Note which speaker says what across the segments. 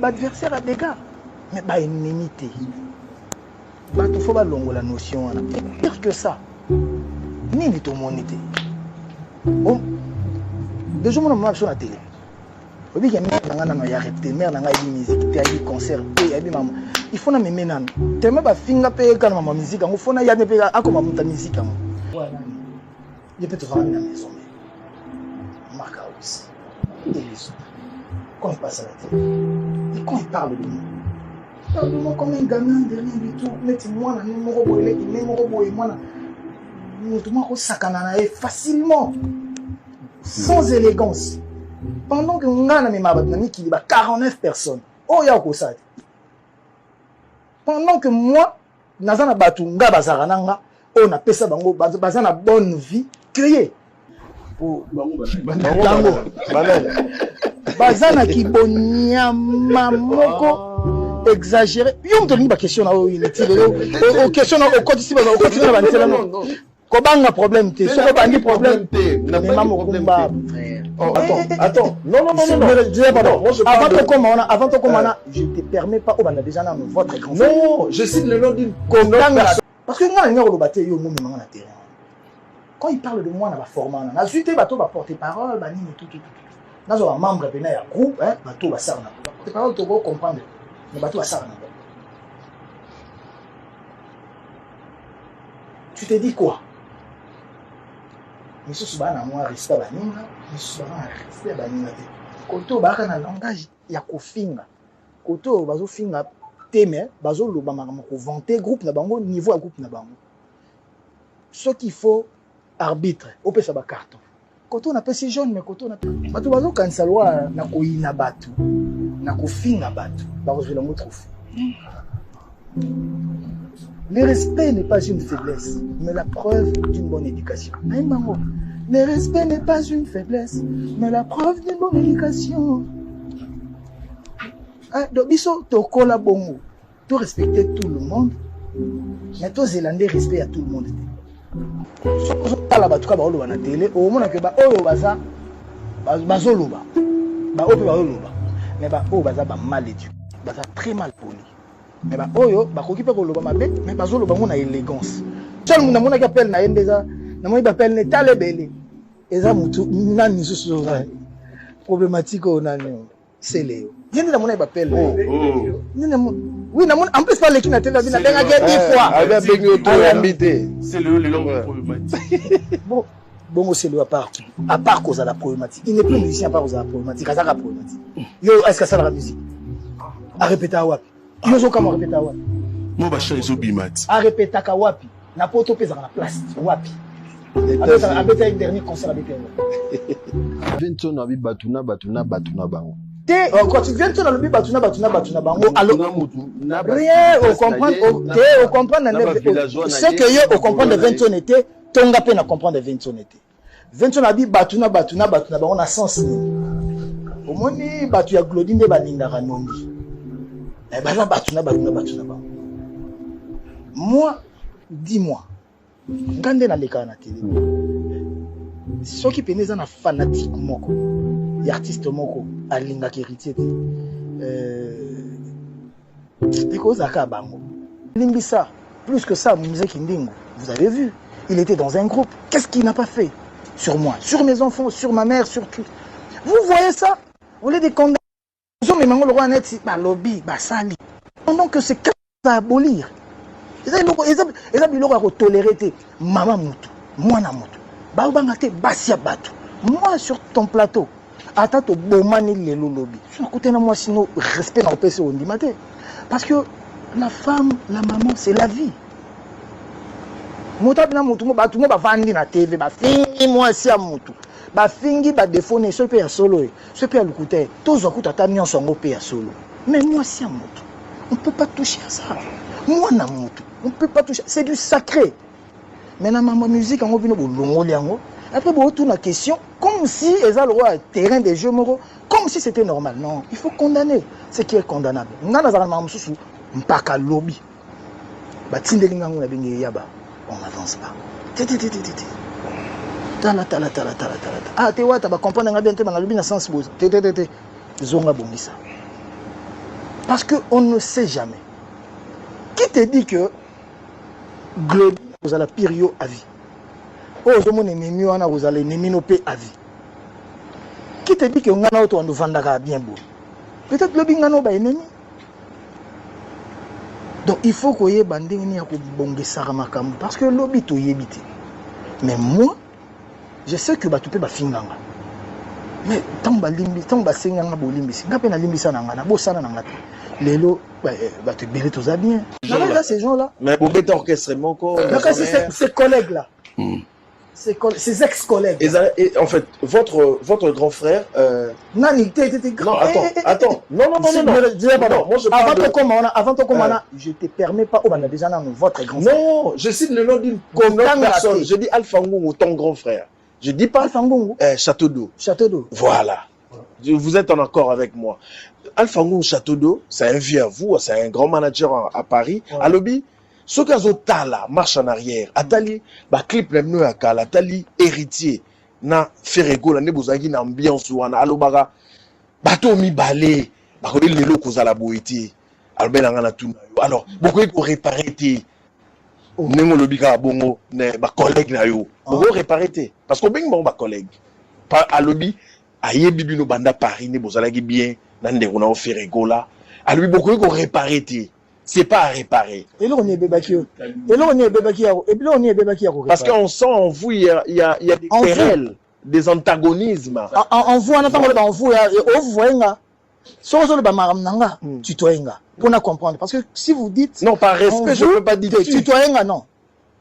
Speaker 1: L'adversaire a des gars. Mais bah ennemi té. Bah il faut pas longo la notion. Pire que ça. Ni ni ton monité. Bon. Déjà mon nom sur la télé. Au début il y a mère n'a répété, mère n'a pas musique, il y a eu concert, il y a eu maman. Il faut na me menan. Tellement ba finga pe quand maman musique, il faut na y a ne pe a comme maman musique. Ouais. Il peut te voir à la maison. Marc aussi. Quand il passe à la télé, et quand il parle de moi, il parle de moi comme un gamin de rien du tout. Mettez-moi dans le numéro et moi, facilement, sans élégance. Pendant que on a mis 49 personnes, oh ya okosate. Pendant que moi, nazana batu nga bazarananga, on a pesa bango bazana bonne vie créée. Pour bazana ki bonyama moko exagéré. Yo me ba question na o il question na o côté si ba o côté na ba non. Ko banga problème té, so ko banga problème té. Na pas problème. Attends. Non. Avant de commencer, je te permets pas, on a déjà dans votre grand.
Speaker 2: Non, je cite le nom d'une personne.
Speaker 1: Parce que moi, on a yo mo na terrain. Quand il parle de moi dans la format, na suite bateau va porter parole, ba ni tout. Dans un membre de un groupe, hein, bateau va ça na. Porter parole tu vas comprendre. Mais bateau va ça na. Tu te dis quoi? Monsieur Subana moi respect baninga, monsieur Subana respect baninga te. Koto baka na langage ya kofinga. Koto bazo finga teme, bazo loba makama ko vanter groupe na bango niveau ya groupe na bango. Ce qu'il faut arbitre, on peut ça ba carton. Koto na pesi jaune mais koto na bato bazo kanisa loi na koina batu. Na kofinga batu. Ba kozela ngo trophée. Le respect n'est pas une faiblesse, mais la preuve d'une bonne éducation. Le respect n'est pas une faiblesse, mais la preuve d'une bonne éducation. Donc, biso tokola bongo, tu respecter tout le monde, mais toi zélandais respect à tout le monde. So pala batuka ba oloba na télé, o mona ke ba oyo baza bazoloba. Ba ope ba oloba. Mais ba o baza ba mal éduqué, baza très mal poli. Mais bah oyo bah koki pe ko loba mabe mais bazo loba ngona élégance seul muna mona ki appelle na yendeza na moi appelle ne talebele eza mutu nani susu problématique onani c'est Léo yendeza mona appelle oui na mona en plus pas l'équipe na télé na benga 10 fois
Speaker 2: avec bengi auto invité
Speaker 3: c'est le long problématique
Speaker 1: bon c'est le à part cause à la problématique il n'est plus musicien à part cause à la problématique azaka problématique yo est-ce que ça la musique à répéter à wapi yo zo kama répéter wapi
Speaker 3: mo ba change zo bimati
Speaker 1: a répéter ka wapi na poto pesa na place wapi abeta une dernier concert avec elle
Speaker 2: Vincent na bi batuna bango
Speaker 1: te quand tu viens na lobi batuna bango alors rien au comprendre c'est que yo au comprendre Vincent était tonga pe na comprendre Vincent était Vincent na bi batuna bango na sens ni omoni batu ya Claudine de baninga nondi. Moi, dis-moi, quand on a les cas à la télé, ceux qui peuvent être fanatiques, les artistes, à l'inga qui héritier, c'est quoi ça, Kabango? Limbissa, plus que ça, musique Indingo, vous avez vu, il était dans un groupe. Qu'est-ce qu'il n'a pas fait sur moi, sur mes enfants, sur ma mère, sur tout? Vous voyez ça? Vous voulez des condamnés? Mais le roi net ba lobby ba sali pendant que c'est à abolir ils ont toléré maman mutu mwana mutu ba banga te basia batu moi sur ton plateau attends to bomani lelo lobby sur côté na moi sinon respect na opese on dit matin parce que la femme la maman c'est la vie mutu na mutu ba tout ba vandi na TV ba fingi moi si a mutu ba fingi ba défone ce pe ya solo ce pe ya lukuté tous okuta ta nyonso ngo pe ya solo mais moi si a moto on peut pas toucher à ça moi na moto on peut pas toucher c'est du sacré mais na ma musique ngo bino bolongoli yango après bo tout la question comme si eza le roi terrain des jeux moraux comme si c'était normal non il faut condamner ce qui est condamnable ngana za ma mususu mpaka lobby ba tindelinga ngo na bengi yaba on n'avance pas tala. Ah, tu vois, tu vas comprendre bien, tu vas dans le sens beau. Zonga bongisa. Parce qu'on ne sait jamais. Qui te dit que Globe, vous avez la période à vie? Oh, je m'en ai mis, vous allez neminoper à vie. Qui te dit que on a auto en vendaka bien beau? Peut-être Globe ngano ba ennemi. Donc il faut qu'on y ait bandé ni à bonge saramakamou parce que lobby to yebite. Mais moi, je sais que tu peux pas finganga. Mais tant ba limbi, tant ba senganga bo limbi. Ngape na limbi sana ngana, bo sana ngana. Lelo tu belé tous à bien. Là ces gens-là.
Speaker 2: Mais pour bête orchestre encore.
Speaker 1: Ces collègues là. Ses ex-collègues.
Speaker 2: Et en fait, votre grand frère.
Speaker 1: Nani,
Speaker 2: non, attends. Non. Moi, je parle
Speaker 1: avant ton commandant, je te permets pas. On a déjà votre grand frère.
Speaker 2: Non, je cite le nom d'une personne. Je dis Alpha Ngongo, ton grand frère. Je dis pas
Speaker 1: Alpha Ngongo.
Speaker 2: Château d'eau.
Speaker 1: Château d'eau.
Speaker 2: Voilà. Vous êtes en accord avec moi. Alpha Ngongo Château d'eau, c'est un vieux à vous, c'est un grand manager à Paris. Ouais. À Lobby. Ce cas Tala marche en arrière. Atali, clip le à Kala, Atali héritier. Na Ferrego, la nebozagi na ambiance ou na alobaga. Bato mi balé. Bakoli le loko za la boété. Albel ngana tuna. Alors, beaucoup ko réparer té. Nengo lobika bongo ne ba collègue na yo. Beaucoup réparer té parce que bing bon ba collègue. Pas à lobby, aye bibi no banda Paris ne bozalaki bien na ndeko na Ferrego là. À lui beaucoup ko réparer té. C'est pas à réparer.
Speaker 1: Et là, on est bébaki. Et là, on est bébaki. Et là, on est bébaki.
Speaker 2: Parce qu'on sent en vous, il y a des querelles, des antagonismes.
Speaker 1: En vous, on attend en vous, on voit, si vous avez tutoyenga, pour nous comprendre. Parce que si vous dites.
Speaker 2: Non, par respect, je ne peux pas dire
Speaker 1: tutoyenga, non.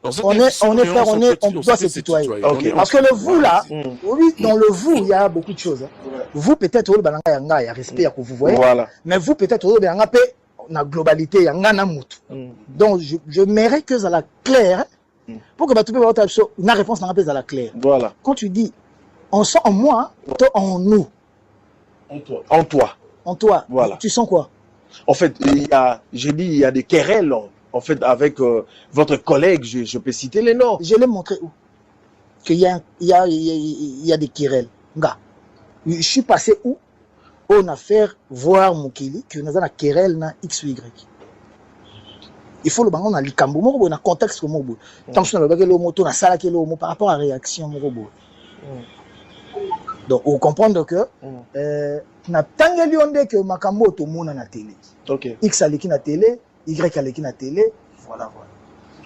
Speaker 1: On doit se tutoyer. Parce que le vous là, oui, dans le vous, il y a beaucoup de choses. Vous, peut-être, il y a respect que vous voyez. Mais vous, peut-être, il y a la globalité, il y a un moutou. Donc, je mérite que ça la claire pour que tu peux avoir une réponse dans la claire.
Speaker 2: Voilà.
Speaker 1: Quand tu dis, on sent en moi, toi en nous.
Speaker 2: En toi.
Speaker 1: En toi.
Speaker 2: Voilà.
Speaker 1: Tu sens quoi?
Speaker 2: En fait, j'ai dit, il y a des querelles, en fait, avec votre collègue, je peux citer les noms.
Speaker 1: Je l'ai montré où? Qu'il y a des querelles. Je suis passé où? On a fait voir Mukili que nous avons querelle na X ou Y. Il faut le bango na likambo moko na contexte ko moko. Tant que na le moto na sala ke le mot par rapport à réaction moko. Donc on comprend que na tangeli onde que makambo to mona na télé.
Speaker 2: OK.
Speaker 1: X aleki na télé, Y aleki na télé, voilà.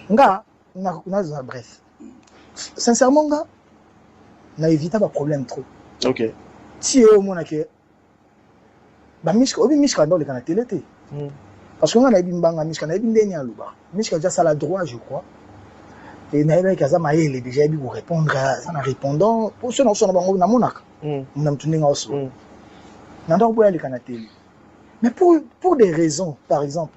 Speaker 1: Nga na bref. Sincèrement nga na éviter pas problème trop.
Speaker 2: OK.
Speaker 1: Si au mona que obi mishka dans le canal télé parce que on a bimbanga mishka na bindeni aluba mishka déjà ça la droit je crois et na eba kaza maele déjà bi pour répondre ça en répondant pour ceux na bango na monaka na mtuninga oso na ndo boya le canal télé mais pour des raisons par exemple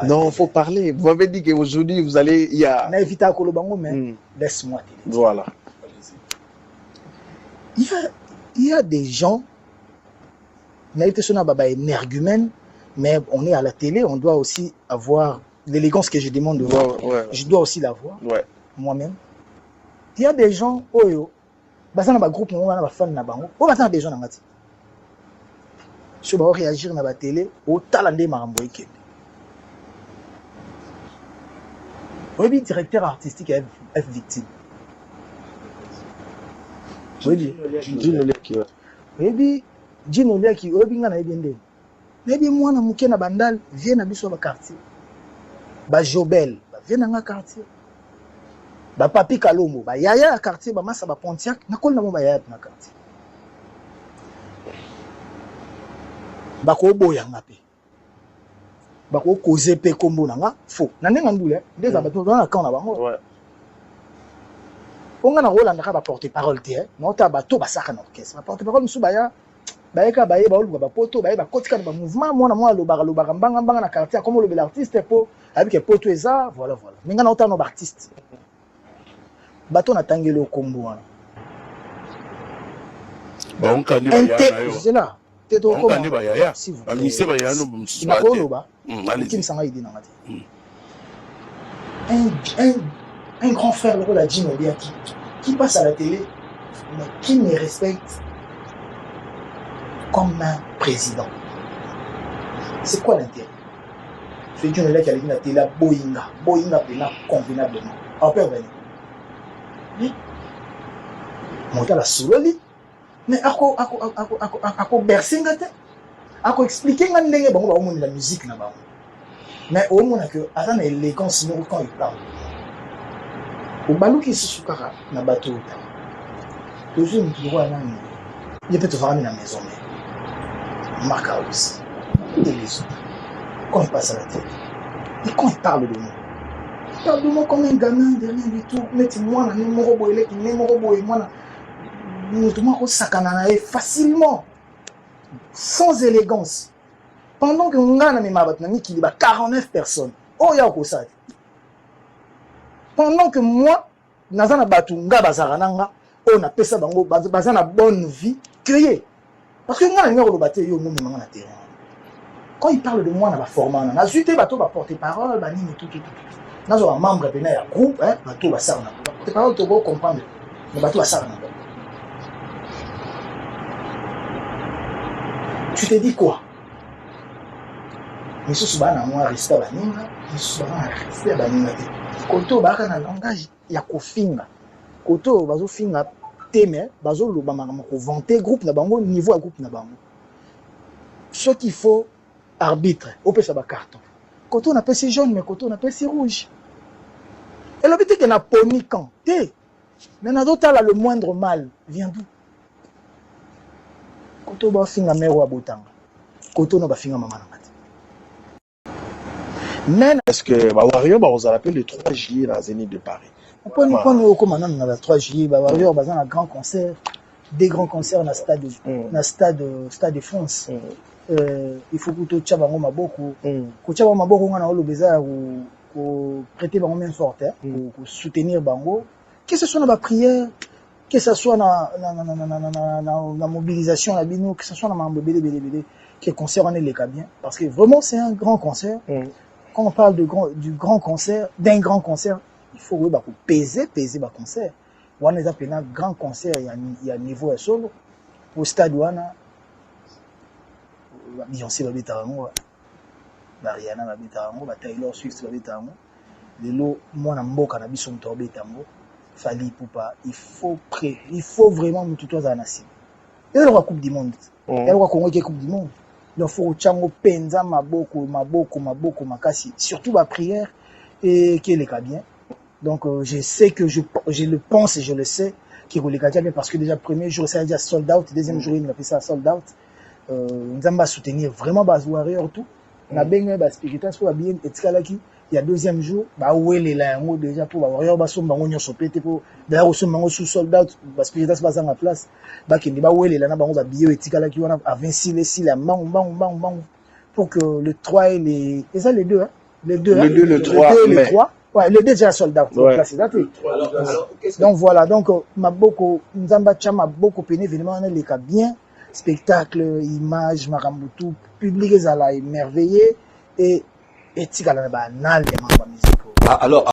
Speaker 2: non, il faut parler. Vous m'avez dit qu'aujourd'hui, vous allez... Il y a...
Speaker 1: mais laisse-moi.
Speaker 2: Voilà.
Speaker 1: Il y a des gens... On a été sur un énergumène, mais on est à la télé, on doit aussi avoir l'élégance que je demande de voir. Je dois aussi l'avoir, moi-même. Il y a des gens... Dans un groupe, on a des fans, on a des gens je vais réagir dans la télé au talent de Marambo Ike. Oui, directeur artistique est victime. Oui, Gino Leki, oui, bien bien. Mais moi, na muke na bandal, vient na biso ba quartier. Ba Jobel, vient na quartier. Ba Papi Kalombo, ba yaya quartier, ba Massa ba Pontiac, na kol na mo ba yaya na quartier. Bako boya ngapi bako koze pe kombo nanga fo na ndenga ndule des abato dans la camp na bango onga na Rolanda ka ba porter parole te non ta bato ba saka na orchestre ba porter parole musu baya bayeka baye ba oluba ba poto baye ba kotika ba mouvement mona mwa lobaka mbanga na quartier comme le l'artiste po avec que poto eza voilà minga na otano ba artiste bato na tangelo kombo wana
Speaker 3: ba on kani ba
Speaker 1: là un grand frère qui passe à la télé mais qui me respecte comme un président. C'est quoi l'intérêt? C'est une élève qui a dit que la Boeing convenablement. Après, oui. Monta la souloli. Mais ako bersinga te. Ako expliquer nga ndenge bango ba la musique na bango. Mais au moins que attends l'élégance nous quand il parle. Au balou qui se soukara na bateau. Toujours nous droit là. Il peut te voir dans la maison mais Marca aussi. Et les autres. Quand il passe à la tête. Et quand il parle de moi. Il parle de moi comme un gamin de rien du tout. Mettez-moi dans le numéro et moi facilement, sans élégance. Pendant que on a qui dit 49 personnes, oh ya ko ça. Pendant que moi, nazana batu nga bazarananga, on a pesa bango bazana bonne vie créée. Parce que nga na ngoro baté yo mo na terrain. Quand il parle de moi na ba format na zuté bato ba porter parole, ba nini tout. Nazo un membre de un groupe, hein, bato ba sarna. C'est pas to go comprendre. Mais bato ba sarna. Tu te dis quoi? Mais ce souvent na moi respect baninga, mais souvent respect baninga te. Koto baka na langage ya kofinga. Koto bazo finga teme, bazo loba makama ko vanter groupe na bango niveau à groupe na bango. Ce qu'il faut arbitre, on peut ça ba carton. Koto na pesi jaune mais koto na pesi rouge. Et le but est que na poniquant, té. Mais na d'autres là le moindre mal vient d'où? Koto ba finga mero abotanga. Koto no ba finga mama na ngati. Mais
Speaker 2: est-ce que ba Warrior ba on l'appelle le 3 juillet dans Zénith de Paris?
Speaker 1: Quand on commence dans le 3 juillet, ba Warrior ba un grand concert, des grands concerts na stade de France. Il faut que tu tchaba ngoma beaucoup. Ko tchaba maboko ngana o lobeza ko prêter bango main forte pour soutenir bango. Que ce soit dans la prière, que ce soit dans la mobilisation, que ce soit dans la BD, que le concert en est les cas bien. Parce que vraiment, c'est un grand concert. Quand on parle du grand concert, d'un grand concert, il faut peser le concert. On a un grand concert, il y a un niveau solo. Au stade, on a Beyoncé, Mariana, Taylor Swift, Lelo, moi, na mboka na biso mtobe tango. Fali Poupa, il faut vraiment nous tutoyer à Nassim. Il y a la Coupe du Monde. Il y a la Coupe du Monde. Il faut que penza maboko makasi, surtout la prière et qui est le cas bien. Donc je sais que je le pense et je le sais qu'il est le cas bien parce que déjà premier jour c'est déjà sold out, deuxième jour il a fait ça sold out. Nous allons soutenir vraiment bas Warrior tout. Na benga ba spirituel pour bien etsikalaki. Il y a deuxième jour, bah où est les langues déjà pour Warrior ba somba ngonyo sopete pour d'ailleurs au somba sous sold out parce que ça se passe en place. Bah qui dit bah où est les langues ba ngo bio etsikalaki wana à 26 les bang pour que le 3 et les ça les deux hein les deux
Speaker 2: le 3
Speaker 1: le 3 ouais les deux déjà sold out donc voilà donc maboko nzamba chama beaucoup peine événement on les cas bien spectacle image marambutu public ezala émerveillé et tika na banal de musique.
Speaker 3: Alors